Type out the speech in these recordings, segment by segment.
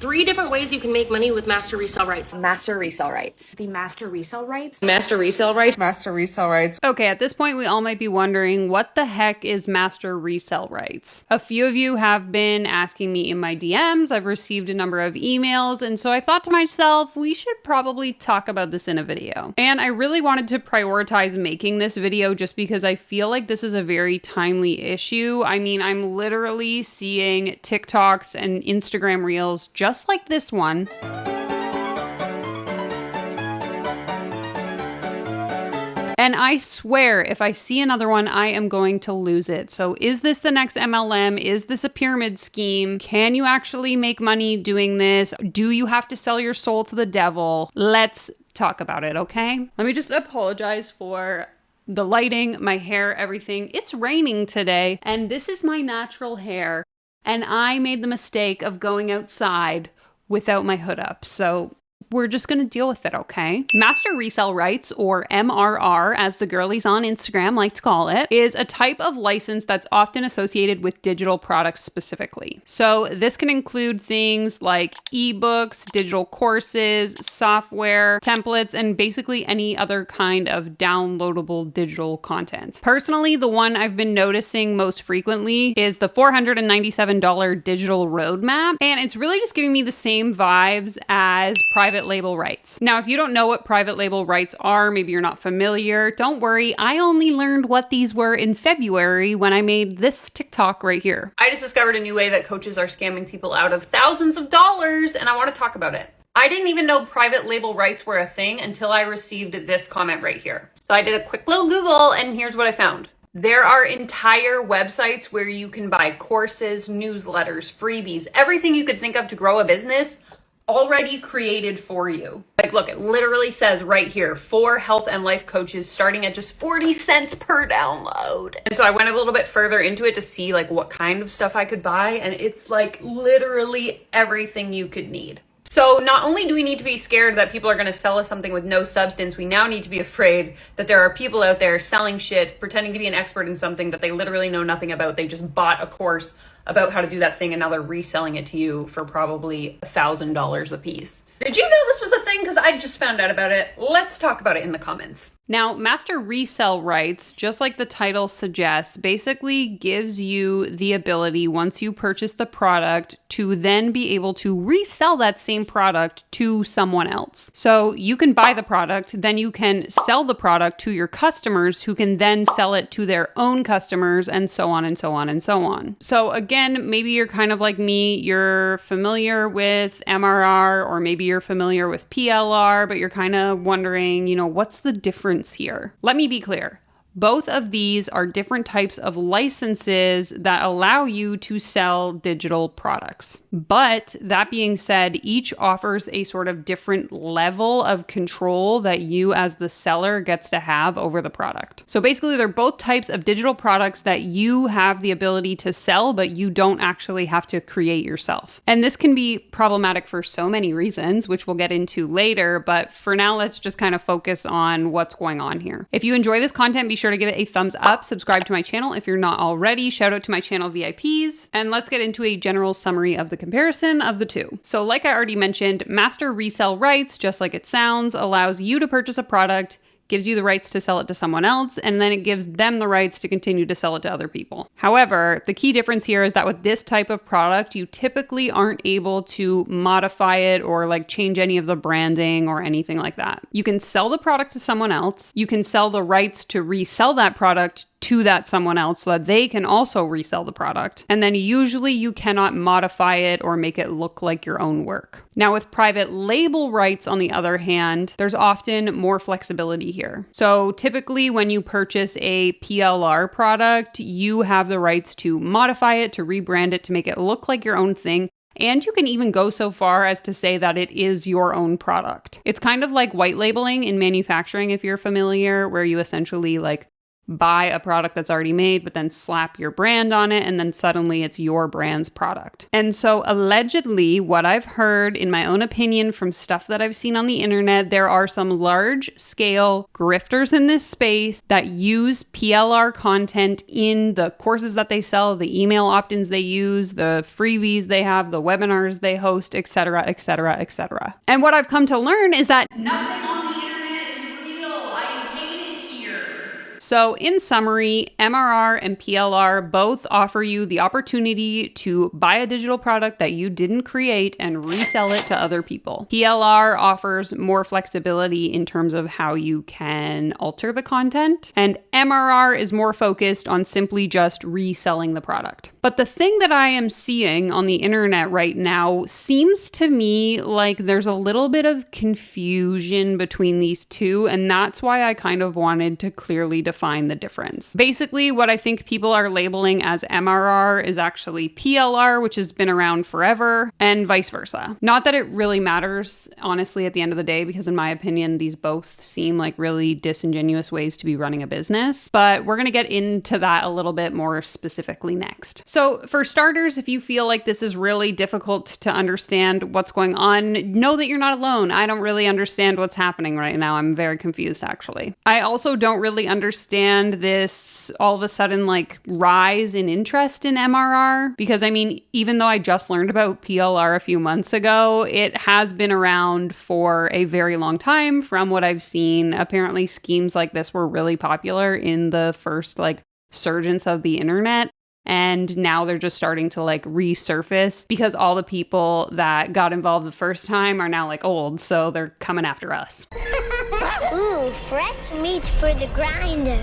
3 different ways you can make money with Master Resell Rights. Master Resell Rights. The Master Resell Rights. Master Resell Rights. Master Resell Rights. Okay, at this point, we all might be wondering, what the heck is Master Resell Rights? A few of you have been asking me in my DMs. I've received a number of emails, and so I thought to myself, we should probably talk about this in a video. And I really wanted to prioritize making this video just because I feel like this is a very timely issue. I mean, I'm literally seeing TikToks and Instagram Reels just like this one. And I swear, if I see another one, I am going to lose it. So is this the next MLM? Is this a pyramid scheme? Can you actually make money doing this? Do you have to sell your soul to the devil? Let's talk about it, okay? Let me just apologize for the lighting, my hair, everything. It's raining today, and this is my natural hair. And I made the mistake of going outside without my hood up. So we're just going to deal with it, okay? Master Resell Rights, or MRR, as the girlies on Instagram like to call it, is a type of license that's often associated with digital products specifically. So this can include things like ebooks, digital courses, software, templates, and basically any other kind of downloadable digital content. Personally, the one I've been noticing most frequently is the $497 digital roadmap, and it's really just giving me the same vibes as private label rights. Now, if you don't know what private label rights are, maybe you're not familiar, don't worry. I only learned what these were in February when I made this TikTok right here. I just discovered a new way that coaches are scamming people out of thousands of dollars, and I want to talk about it. I didn't even know private label rights were a thing until I received this comment right here. So I did a quick little Google, and here's what I found. There are entire websites where you can buy courses, newsletters, freebies, everything you could think of to grow a business already created for you. Like, look, it literally says right here, 4 health and life coaches starting at just 40 cents per download. And so I went a little bit further into it to see like what kind of stuff I could buy. And it's like literally everything you could need. So not only do we need to be scared that people are going to sell us something with no substance, we now need to be afraid that there are people out there selling shit, pretending to be an expert in something that they literally know nothing about. They just bought a course about how to do that thing, and now they're reselling it to you for probably $1,000 a piece. Did you know this was a thing? Because I just found out about it. Let's talk about it in the comments. Now, Master Resell Rights, just like the title suggests, basically gives you the ability, once you purchase the product, to then be able to resell that same product to someone else. So you can buy the product, then you can sell the product to your customers, who can then sell it to their own customers, and so on and so on and so on. So again, maybe you're kind of like me, you're familiar with MRR, or maybe you're familiar with PLR, but you're kind of wondering, what's the difference here? Let me be clear. Both of these are different types of licenses that allow you to sell digital products. But that being said, each offers a sort of different level of control that you as the seller gets to have over the product. So basically, they're both types of digital products that you have the ability to sell, but you don't actually have to create yourself. And this can be problematic for so many reasons, which we'll get into later. But for now, let's just kind of focus on what's going on here. If you enjoy this content, be sure to give it a thumbs up, subscribe to my channel if you're not already, shout out to my channel VIPs, and let's get into a general summary of the comparison of the two. So like I already mentioned, Master Resell Rights, just like it sounds, allows you to purchase a product, gives you the rights to sell it to someone else, and then it gives them the rights to continue to sell it to other people. However, the key difference here is that with this type of product, you typically aren't able to modify it or like change any of the branding or anything like that. You can sell the product to someone else. You can sell the rights to resell that product to that someone else so that they can also resell the product. And then usually you cannot modify it or make it look like your own work. Now with private label rights, on the other hand, there's often more flexibility here. So typically when you purchase a PLR product, you have the rights to modify it, to rebrand it, to make it look like your own thing. And you can even go so far as to say that it is your own product. It's kind of like white labeling in manufacturing, if you're familiar, where you essentially like buy a product that's already made, but then slap your brand on it, and then suddenly it's your brand's product. And so allegedly, what I've heard, in my own opinion, from stuff that I've seen on the internet, there are some large scale grifters in this space that use PLR content in the courses that they sell, the email opt-ins they use, the freebies they have, the webinars they host, etc., etc., etc. And what I've come to learn is that nothing on the internet is real. I hate it here. So in summary, MRR and PLR both offer you the opportunity to buy a digital product that you didn't create and resell it to other people. PLR offers more flexibility in terms of how you can alter the content, and MRR is more focused on simply just reselling the product. But the thing that I am seeing on the internet right now seems to me like there's a little bit of confusion between these two, and that's why I kind of wanted to clearly define the difference. Basically, what I think people are labeling as MRR is actually PLR, which has been around forever, and vice versa. Not that it really matters, honestly, at the end of the day, because in my opinion, these both seem like really disingenuous ways to be running a business, but we're going to get into that a little bit more specifically next. So for starters, if you feel like this is really difficult to understand what's going on, know that you're not alone. I don't really understand what's happening right now. I'm very confused, actually. I also don't really understand this all of a sudden like rise in interest in MRR, because I mean, even though I just learned about PLR a few months ago, it has been around for a very long time. From what I've seen, apparently schemes like this were really popular in the first like surgence of the internet. And now they're just starting to like resurface because all the people that got involved the first time are now like old. So they're coming after us. Ooh, fresh meat for the grinder.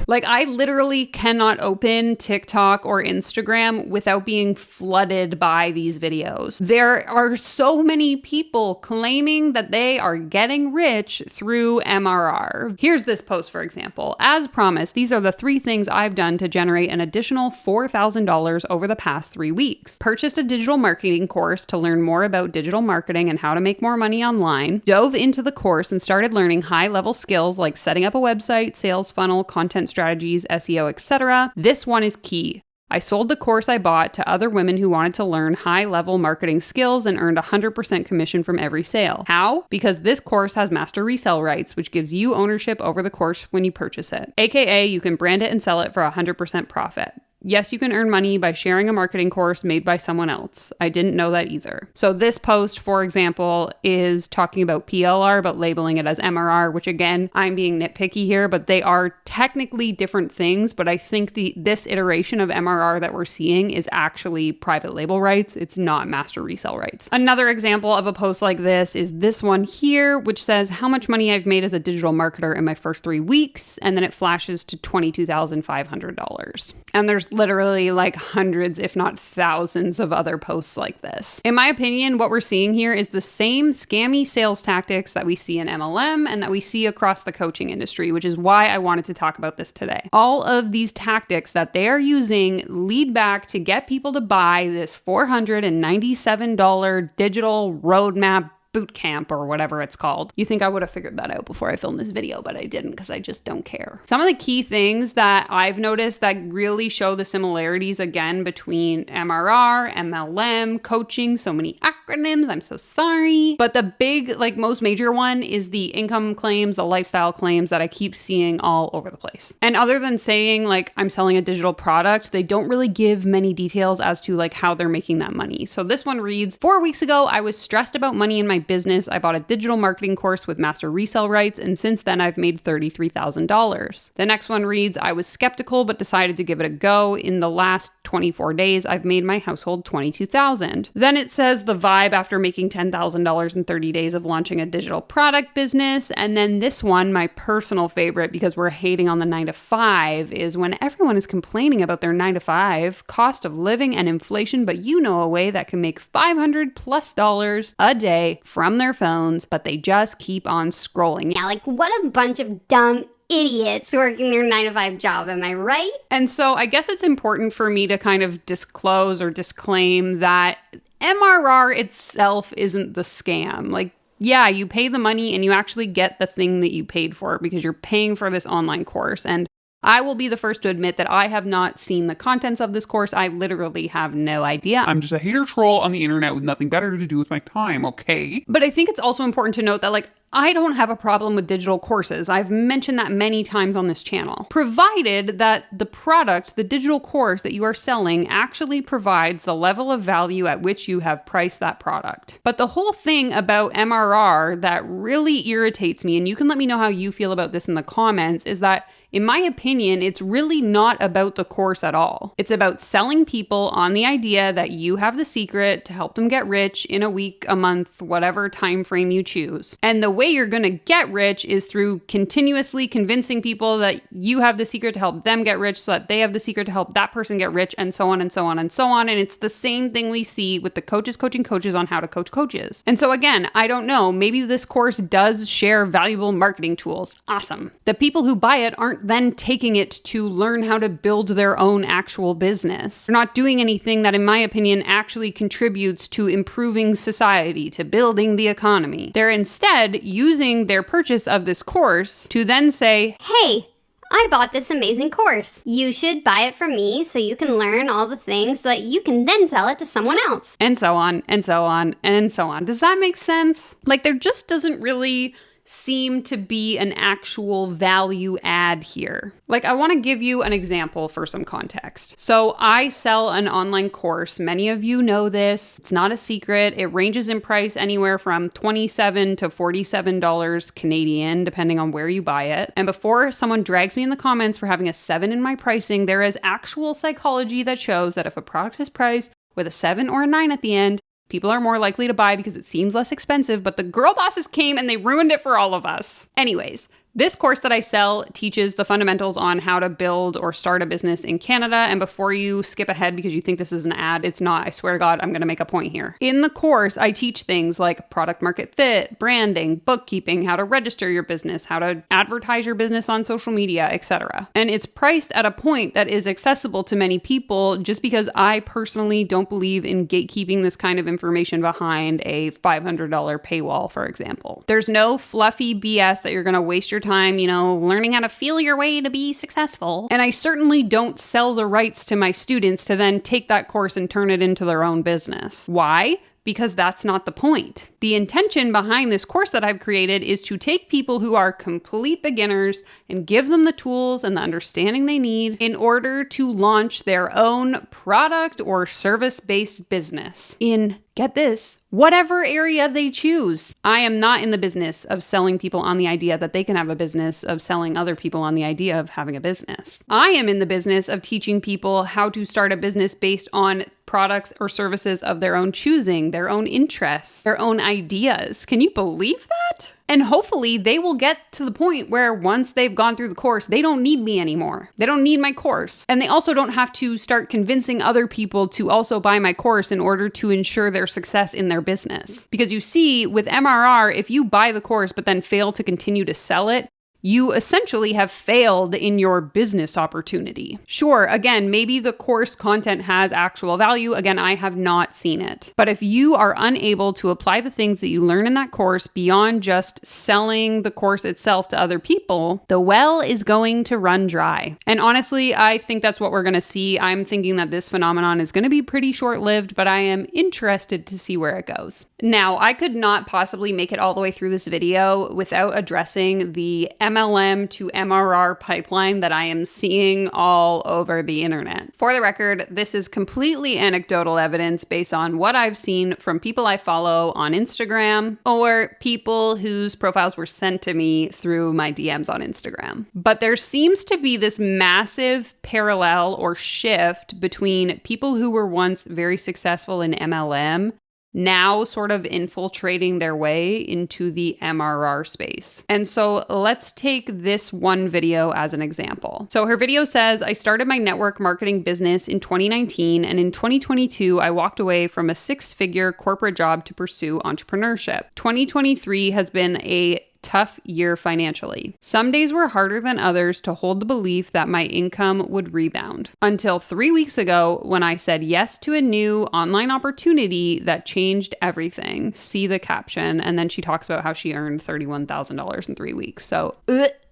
Like, I literally cannot open TikTok or Instagram without being flooded by these videos. There are so many people claiming that they are getting rich through MRR. Here's this post, for example. As promised, these are the 3 things I've done to generate an additional $4,000 over the past 3 weeks. Purchased a digital marketing course to learn more about digital marketing and how to make more money online. Dove into the course and started learning high-level skills like setting up a website, sales funnel, content strategies, SEO, etc. This one is key. I sold the course I bought to other women who wanted to learn high-level marketing skills and earned 100% commission from every sale. How? Because this course has Master Resell Rights, which gives you ownership over the course when you purchase it. AKA, you can brand it and sell it for 100% profit. Yes, you can earn money by sharing a marketing course made by someone else. I didn't know that either. So this post, for example, is talking about PLR, but labeling it as MRR, which again, I'm being nitpicky here, but they are technically different things. But I think this iteration of MRR that we're seeing is actually private label rights. It's not master resell rights. Another example of a post like this is this one here, which says how much money I've made as a digital marketer in my first 3 weeks. And then it flashes to $22,500. And there's literally like hundreds, if not thousands of other posts like this. In my opinion, what we're seeing here is the same scammy sales tactics that we see in MLM and that we see across the coaching industry, which is why I wanted to talk about this today. All of these tactics that they are using lead back to get people to buy this $497 digital roadmap boot camp or whatever it's called. You think I would have figured that out before I filmed this video, but I didn't because I just don't care. Some of the key things that I've noticed that really show the similarities again between MRR, MLM, coaching, so many acronyms, I'm so sorry. But the big, like most major one is the income claims, the lifestyle claims that I keep seeing all over the place. And other than saying like I'm selling a digital product, they don't really give many details as to like how they're making that money. So this one reads, 4 weeks ago, I was stressed about money in my business. I bought a digital marketing course with Master Resell Rights, and since then I've made $33,000. The next one reads, I was skeptical but decided to give it a go. In the last 24 days, I've made my household $22,000. Then it says the vibe after making $10,000 in 30 days of launching a digital product business. And then this one, my personal favorite, because we're hating on the 9-to-5, is when everyone is complaining about their 9-to-5, cost of living and inflation, but you know a way that can make $500+ a day from their phones, but they just keep on scrolling. Yeah, like what a bunch of dumb idiots working their 9-to-5 job, am I right? And so I guess it's important for me to kind of disclose or disclaim that MRR itself isn't the scam. Like, yeah, you pay the money and you actually get the thing that you paid for because you're paying for this online course. And I will be the first to admit that I have not seen the contents of this course. I literally have no idea. I'm just a hater troll on the internet with nothing better to do with my time, okay? But I think it's also important to note that, like, I don't have a problem with digital courses. I've mentioned that many times on this channel, provided that the product, the digital course that you are selling, actually provides the level of value at which you have priced that product. But the whole thing about MRR that really irritates me, and you can let me know how you feel about this in the comments, is that in my opinion, it's really not about the course at all. It's about selling people on the idea that you have the secret to help them get rich in a week, a month, whatever time frame you choose. And the way you're going to get rich is through continuously convincing people that you have the secret to help them get rich so that they have the secret to help that person get rich, and so on and so on and so on. And it's the same thing we see with the coaches coaching coaches on how to coach coaches. And so again, I don't know, maybe this course does share valuable marketing tools. Awesome. The people who buy it aren't then taking it to learn how to build their own actual business. They're not doing anything that, in my opinion, actually contributes to improving society, to building the economy. They're instead using their purchase of this course to then say, Hey, I bought this amazing course. You should buy it from me so you can learn all the things so that you can then sell it to someone else. and so on, and so on, and so on. Does that make sense? Like, there just doesn't really seem to be an actual value add here. Like, I want to give you an example for some context. So I sell an online course. Many of you know this. It's not a secret. It ranges in price anywhere from $27 to $47 Canadian, depending on where you buy it. And before someone drags me in the comments for having a 7 in my pricing, there is actual psychology that shows that if a product is priced with a 7 or a 9 at the end, people are more likely to buy because it seems less expensive, but the girl bosses came and they ruined it for all of us. Anyways, this course that I sell teaches the fundamentals on how to build or start a business in Canada. And before you skip ahead because you think this is an ad, it's not. I swear to God, I'm going to make a point here. In the course, I teach things like product market fit, branding, bookkeeping, how to register your business, how to advertise your business on social media, etc. And it's priced at a point that is accessible to many people just because I personally don't believe in gatekeeping this kind of information behind a $500 paywall, for example. There's no fluffy BS that you're going to waste your time, learning how to feel your way to be successful. And I certainly don't sell the rights to my students to then take that course and turn it into their own business. Why? Because that's not the point. The intention behind this course that I've created is to take people who are complete beginners and give them the tools and the understanding they need in order to launch their own product or service-based business in, get this, whatever area they choose. I am not in the business of selling people on the idea that they can have a business, of selling other people on the idea of having a business. I am in the business of teaching people how to start a business based on products or services of their own choosing, their own interests, their own ideas. Can you believe that? And hopefully they will get to the point where once they've gone through the course, they don't need me anymore. They don't need my course. And they also don't have to start convincing other people to also buy my course in order to ensure their success in their business. Because you see, with MRR, if you buy the course but then fail to continue to sell it, you essentially have failed in your business opportunity. Sure, again, maybe the course content has actual value. Again, I have not seen it. But if you are unable to apply the things that you learn in that course beyond just selling the course itself to other people, the well is going to run dry. And honestly, I think that's what we're going to see. I'm thinking that this phenomenon is going to be pretty short-lived, but I am interested to see where it goes. Now, I could not possibly make it all the way through this video without addressing the MLM to MRR pipeline that I am seeing all over the internet. For the record, this is completely anecdotal evidence based on what I've seen from people I follow on Instagram or people whose profiles were sent to me through my DMs on Instagram. But there seems to be this massive parallel or shift between people who were once very successful in MLM now sort of infiltrating their way into the MRR space. And so let's take this one video as an example. So her video says, I started my network marketing business in 2019, and in 2022, I walked away from a 6-figure corporate job to pursue entrepreneurship. 2023 has been a tough year financially. Some days were harder than others to hold the belief that my income would rebound. Until 3 weeks ago when I said yes to a new online opportunity that changed everything. See the caption. And then she talks about how she earned $31,000 in 3 weeks. So,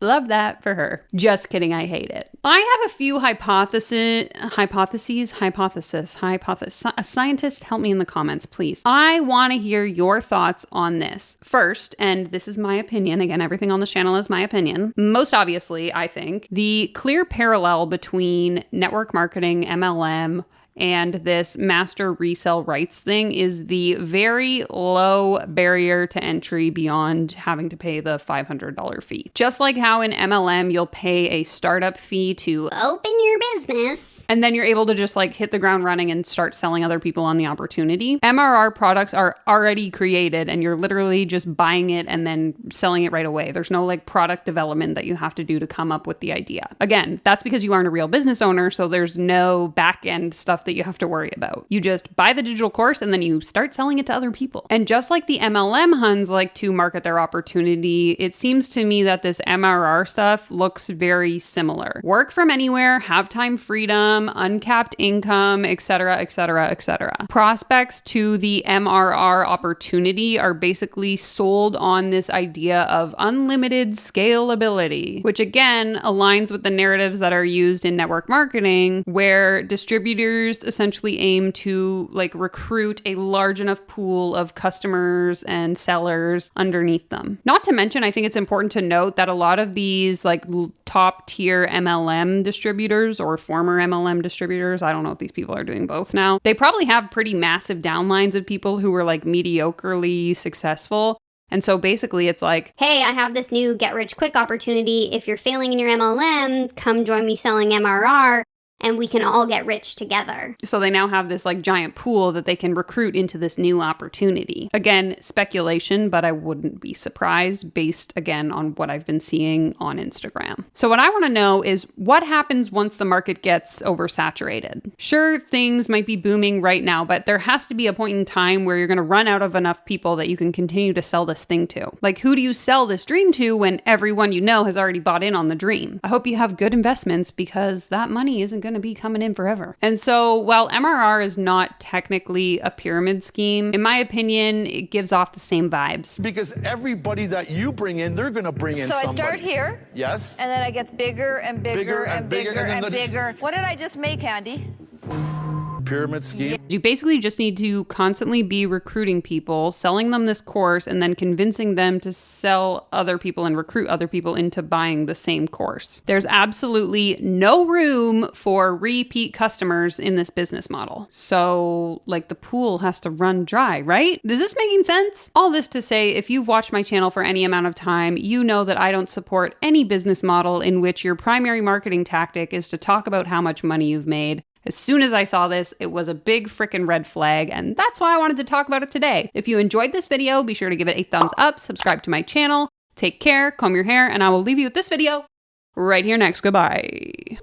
love that for her. Just kidding, I hate it. I have a few hypotheses. A scientist, help me in the comments, please. I want to hear your thoughts on this. First, and this is my opinion, again, everything on this channel is my opinion. Most obviously, I think, the clear parallel between network marketing, MLM, and this Master Resell Rights thing is the very low barrier to entry beyond having to pay the $500 fee. Just like how in MLM, you'll pay a startup fee to open your business. And then you're able to just like hit the ground running and start selling other people on the opportunity. MRR products are already created and you're literally just buying it and then selling it right away. There's no like product development that you have to do to come up with the idea. Again, that's because you aren't a real business owner, so there's no back end stuff that you have to worry about. You just buy the digital course and then you start selling it to other people. And just like the MLM Huns like to market their opportunity, it seems to me that this MRR stuff looks very similar. Work from anywhere, have time freedom, uncapped income, etc., etc., etc. Prospects to the MRR opportunity are basically sold on this idea of unlimited scalability, which again aligns with the narratives that are used in network marketing, where distributors essentially aim to like recruit a large enough pool of customers and sellers underneath them. Not to mention, I think it's important to note that a lot of these like top tier MLM distributors or former MLM distributors, I don't know if these people are doing both now, they probably have pretty massive downlines of people who were like mediocrely successful. And so basically it's like, hey, I have this new get rich quick opportunity. If you're failing in your MLM, come join me selling MRR. And we can all get rich together. So they now have this like giant pool that they can recruit into this new opportunity. Again, speculation, but I wouldn't be surprised based again on what I've been seeing on Instagram. So what I want to know is what happens once the market gets oversaturated? Sure, things might be booming right now, but there has to be a point in time where you're going to run out of enough people that you can continue to sell this thing to. Like, who do you sell this dream to when everyone you know has already bought in on the dream? I hope you have good investments because that money isn't going to be coming in forever. And so while MRR is not technically a pyramid scheme, in my opinion, it gives off the same vibes. Because everybody that you bring in, they're going to bring in somebody. So I start here. Yes. And then it gets bigger and bigger and bigger and bigger. What did I just make, Andy? Pyramid scheme. You basically just need to constantly be recruiting people, selling them this course, and then convincing them to sell other people and recruit other people into buying the same course. There's absolutely no room for repeat customers in this business model. So, like, the pool has to run dry, right? Is this making sense? All this to say, if you've watched my channel for any amount of time, you know that I don't support any business model in which your primary marketing tactic is to talk about how much money you've made. As soon as I saw this, it was a big freaking red flag, and that's why I wanted to talk about it today. If you enjoyed this video, be sure to give it a thumbs up, subscribe to my channel, take care, comb your hair, and I will leave you with this video right here next. Goodbye.